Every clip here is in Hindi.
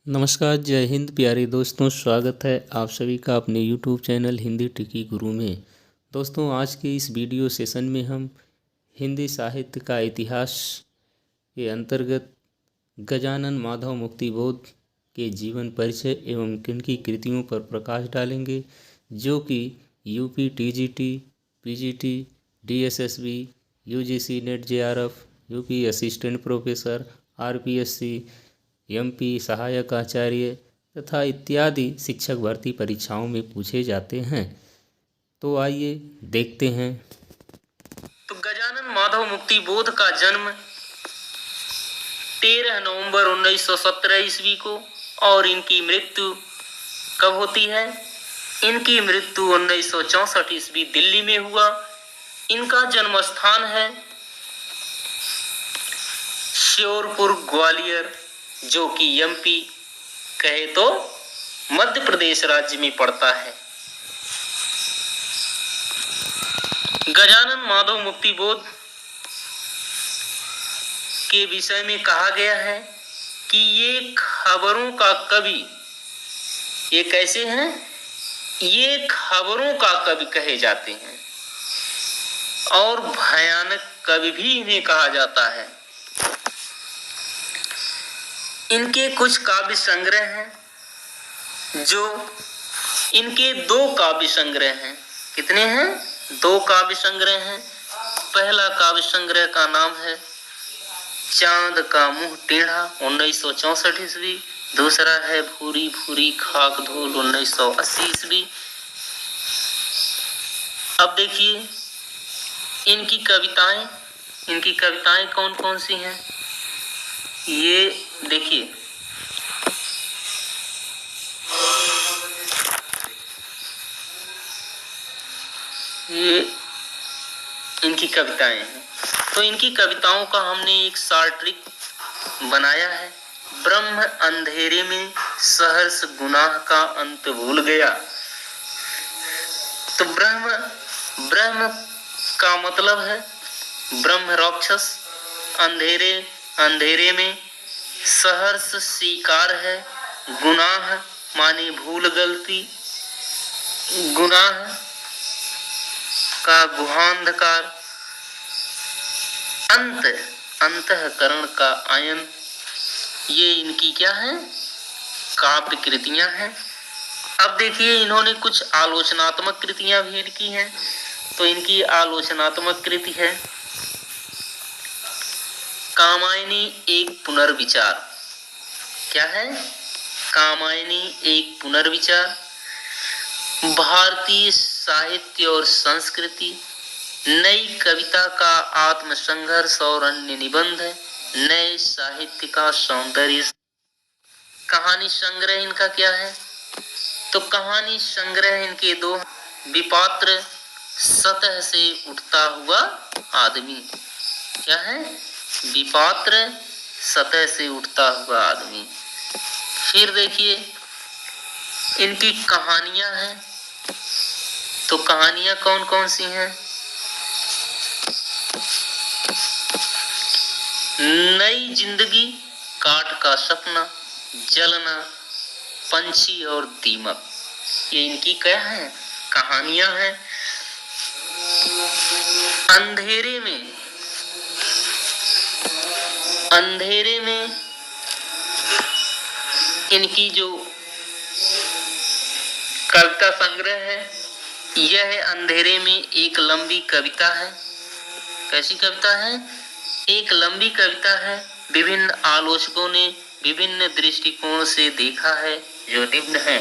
नमस्कार, जय हिंद प्यारे दोस्तों। स्वागत है आप सभी का अपने YouTube चैनल हिंदी ट्रिकी गुरु में। दोस्तों, आज के इस वीडियो सेशन में हम हिंदी साहित्य का इतिहास के अंतर्गत गजानन माधव मुक्तिबोध के जीवन परिचय एवं किनकी कृतियों पर प्रकाश डालेंगे, जो कि UP TGT, PGT, DSSB, UGC net JRF, UP assistant professor, RPSC, MP सहायक आचार्य तथा इत्यादि शिक्षक भर्ती परीक्षाओं में पूछे जाते हैं। तो आइए देखते हैं। तो गजानन माधव मुक्तिबोध का जन्म 13 नवंबर 1917 ईस्वी को और इनकी मृत्यु कब होती है? इनकी मृत्यु 1964 ईस्वी दिल्ली में हुआ। इनका जन्म स्थान है श्योरपुर ग्वालियर, जो कि एमपी कहे तो मध्य प्रदेश राज्य में पड़ता है। गजानन माधव मुक्तिबोध के विषय में कहा गया है कि ये खबरों का कवि, ये कैसे हैं? ये खबरों का कवि कहे जाते हैं और भयानक कवि भी इन्हें कहा जाता है। इनके कुछ काव्य संग्रह हैं, जो इनके 2 काव्य संग्रह हैं। कितने हैं? 2 काव्य संग्रह हैं। पहला काव्य संग्रह का नाम है चांद का मुंह टेढ़ा 1964 ईस्वी। दूसरा है भूरी भूरी खाक धूल 1980 ईस्वी। अब देखिए इनकी कविताएं कौन कौन सी हैं, ये देखिए। ये इनकी कविताएं हैं। तो इनकी कविताओं का हमने एक सार्ट्रिक बनाया है। ब्रह्म अंधेरे में सहर्ष गुनाह का अंत भूल गया। तो ब्रह्म का मतलब है ब्रह्म राक्षस। अंधेरे में सहर्ष स्वीकार है। गुनाह माने भूल गलती। गुनाह का गुहांधकार। अंतःकरण का आयन। ये इनकी क्या है? काव्य कृतियां हैं। अब देखिए इन्होंने कुछ आलोचनात्मक कृतियां भी लिखी हैं। तो इनकी आलोचनात्मक कृति है कामायनी एक पुनर्विचार। क्या है? कामायनी एक पुनर्विचार। भारतीय साहित्य और संस्कृति, नई कविता का आत्मसंघर्ष और अन्य निबंध, नए साहित्य का सौंदर्य। कहानी संग्रह इनका क्या है? तो कहानी संग्रह इनके 2 विपात्र, सतह से उठता हुआ आदमी। क्या है? विपात्र, सतह से उठता हुआ आदमी। फिर देखिए इनकी कहानियां हैं। तो कहानियां कौन कौन सी हैं? नई जिंदगी, काट का सपना, जलना, पंछी और दीमक। ये इनकी क्या है? कहानियां हैं। अंधेरे में इनकी जो कविता संग्रह है, यह अंधेरे में एक लंबी कविता है। कैसी कविता है? एक लंबी कविता है। विभिन्न आलोचकों ने विभिन्न दृष्टिकोण से देखा है, जो निम्न है।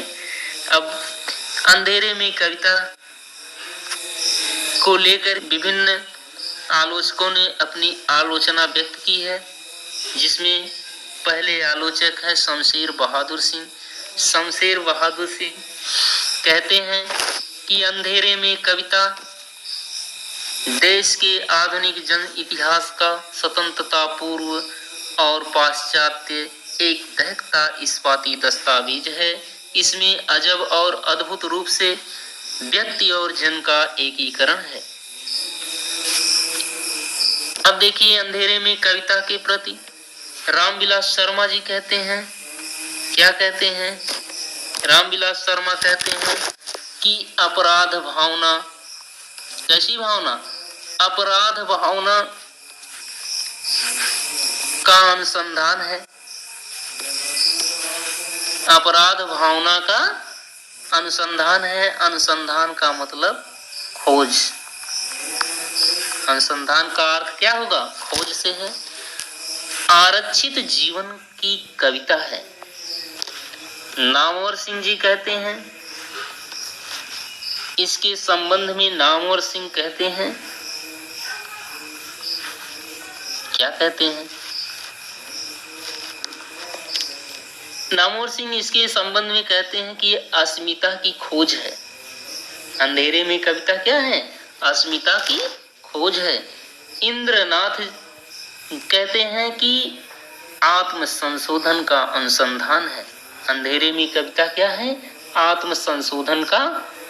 अब अंधेरे में कविता को लेकर विभिन्न आलोचकों ने अपनी आलोचना व्यक्त की है, जिसमें पहले आलोचक है शमशेर बहादुर सिंह। शमशेर बहादुर सिंह कहते हैं कि अंधेरे में कविता देश के आधुनिक जन इतिहास का स्वतंत्रता पूर्व और पाश्चात्य एक दहकता इस्पाती दस्तावेज है। इसमें अजब और अद्भुत रूप से व्यक्ति और जन का एकीकरण है। अब देखिए अंधेरे में कविता के प्रति रामविलास शर्मा जी कहते हैं क्या कहते हैं? रामविलास शर्मा कहते हैं कि अपराध भावना, कैसी भावना? अपराध भावना का अनुसंधान है। अपराध भावना का अनुसंधान है। अनुसंधान का मतलब खोज। अनुसंधान का अर्थ क्या होगा? खोज से है। आरक्षित जीवन की कविता है। नामवर सिंह जी कहते हैं, इसके संबंध में नामवर सिंह कहते हैं, क्या कहते हैं? नामवर सिंह इसके संबंध में कहते हैं कि अस्मिता की खोज है। अंधेरे में कविता क्या है? अस्मिता की खोज है। इंद्रनाथ कहते हैं कि आत्म संशोधन का अनुसंधान है। अंधेरे में कविता क्या है? आत्म संशोधन का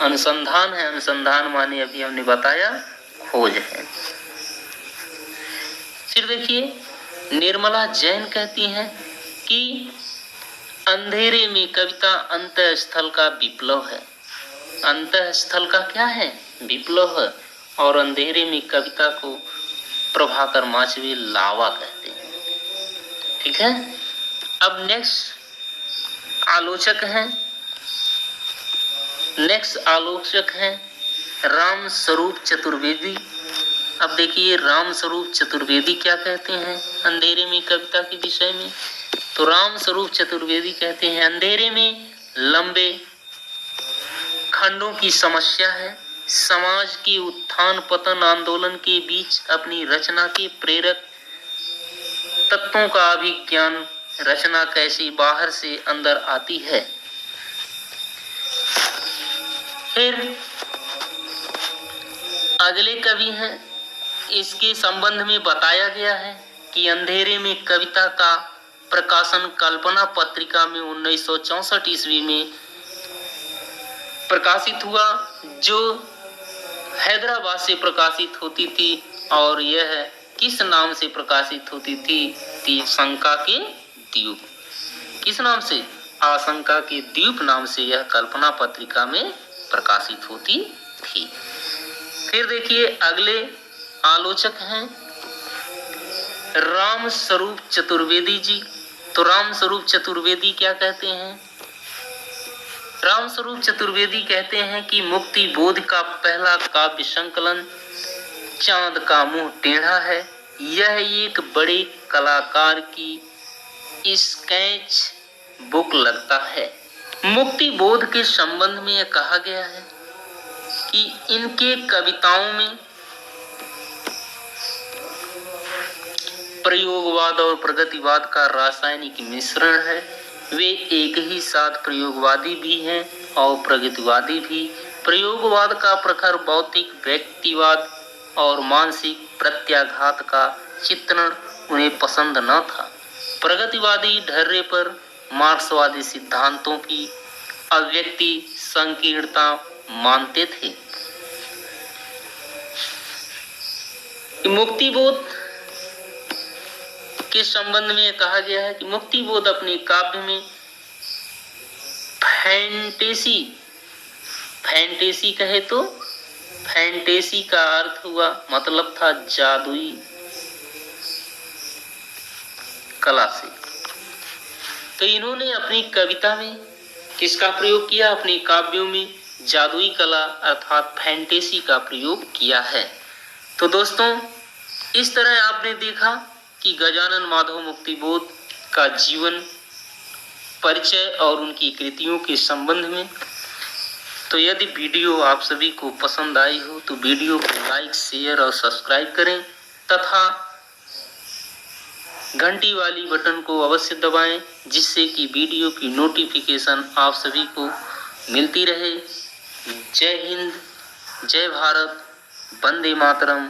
अनुसंधान है। अनुसंधान माने अभी हमने बताया खोज है। फिर देखिए, निर्मला जैन कहती हैं कि अंधेरे में कविता अंतःस्थल का विप्लव है। अंतःस्थल का क्या है? विप्लव है। और अंधेरे में कविता को प्रभाकर माचवे लावा कहते हैं। ठीक है। अब नेक्स्ट आलोचक हैं राम स्वरूप चतुर्वेदी। अब देखिए, राम स्वरूप चतुर्वेदी क्या कहते हैं अंधेरे में कविता के विषय में? तो राम स्वरूप चतुर्वेदी कहते हैं, अंधेरे में लंबे खंडों की समस्या है। समाज की उत्थान पतन आंदोलन के बीच अपनी रचना के प्रेरक तत्वों का अभिज्ञान रचना कैसे बाहर से अंदर आती है। फिर अगले कवि हैं, इसके संबंध में बताया गया है कि अंधेरे में कविता का प्रकाशन कल्पना पत्रिका में 1964 ईस्वी में प्रकाशित हुआ, जो हैदराबाद से प्रकाशित होती थी। और यह किस नाम से प्रकाशित होती थी? शंका के द्वीप। किस नाम से? आशंका के द्वीप नाम से यह कल्पना पत्रिका में प्रकाशित होती थी। फिर देखिए, अगले आलोचक हैं राम स्वरूप चतुर्वेदी जी। तो राम स्वरूप चतुर्वेदी क्या कहते हैं? राम स्वरूप चतुर्वेदी कहते हैं कि मुक्ति बोध का पहला काव्य संकलन चांद का मुंह टेढ़ा है। यह एक बड़े कलाकार की स्केच बुक लगता है। मुक्ति बोध के संबंध में यह कहा गया है कि इनके कविताओं में प्रयोगवाद और प्रगतिवाद का रासायनिक मिश्रण है। वे एक ही साथ प्रयोगवादी भी हैं और प्रगतिवादी भी। प्रयोगवाद का प्रखर भौतिक व्यक्तिवाद और मानसिक प्रत्याघात का चित्रण उन्हें पसंद न था। प्रगतिवादी ढर्रे पर मार्क्सवादी सिद्धांतों की अव्यक्ति संकीर्णता मानते थे। मुक्तिबोध के संबंध में कहा गया है कि मुक्तिबोध अपने काव्य में फैंटेसी कहे तो फैंटेसी का अर्थ हुआ मतलब था जादुई कला से। तो इन्होंने अपनी कविता में किसका प्रयोग किया? अपने काव्यों में जादुई कला अर्थात फैंटेसी का प्रयोग किया है। तो दोस्तों, इस तरह आपने देखा कि गजानन माधव मुक्तिबोध का जीवन परिचय और उनकी कृतियों के संबंध में। तो यदि वीडियो आप सभी को पसंद आई हो तो वीडियो को लाइक, शेयर और सब्सक्राइब करें तथा घंटी वाली बटन को अवश्य दबाएं, जिससे कि वीडियो की नोटिफिकेशन आप सभी को मिलती रहे। जय हिंद, जय भारत, वंदे मातरम,